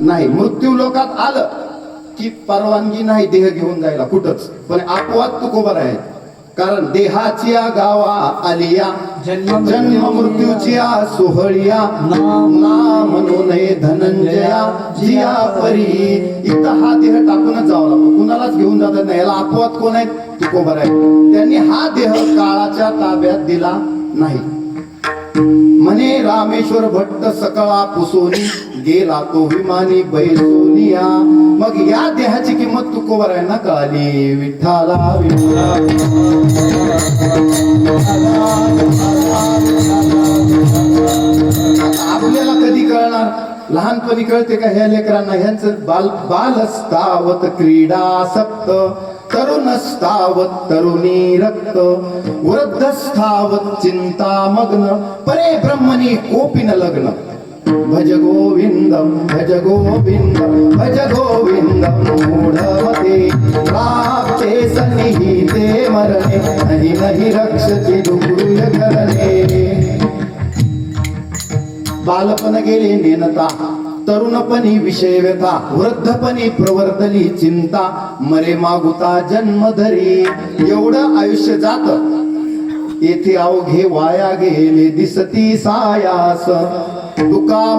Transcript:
नाही. मृत्यू लोकात आलं की परवानगी नाही देह घेऊन जायला कुठंच, पण अपवाद तुकोबर आहे. कारण देहाची गावा आलिया जन्म मृत्यूच्या सोहळिया ना म्हणू नये धनंजया जिया परी. इथं हा देह टाकूनच जावं लागतो, कुणालाच घेऊन जात नाही. याला अपवाद कोण आहेत? तुकोबर आहे. त्यांनी हा देह काळाच्या ताब्यात दिला नाही. म्हणे रामेश्वर भट्ट सकळा पुसोनी गेला तो विमानी बैसोनिया. मग या देहाची किंमत तुकोबर आहे ना कळाली. विठ्ठला विठ्ठला आपल्याला कधी कळणार? लहानपणी कळते का ह्या लेकरांना? ह्यांचं बालस्तावत क्रीडासक्त, तरुणस्तावत तरुणी रक्त, वृद्धस्तावत चिंता मग्न, परे ब्रह्मणी कोपिन लग्न. भज गोविंदम भज गोविंदम भज गोविंदम मूढमते प्राप्ते सन्निहिते मरणे नहि नहि रक्षति दुर्गुह्य करणे. बालपण गेले नेनता, तरुणपणी विषय व्यथा, वृद्धपणी प्रवर्तली चिंता, मरे मागुता जन्म धरी. एवढं आयुष्य जात, येथे अवघे वाया गेले दिसती सायास. तुका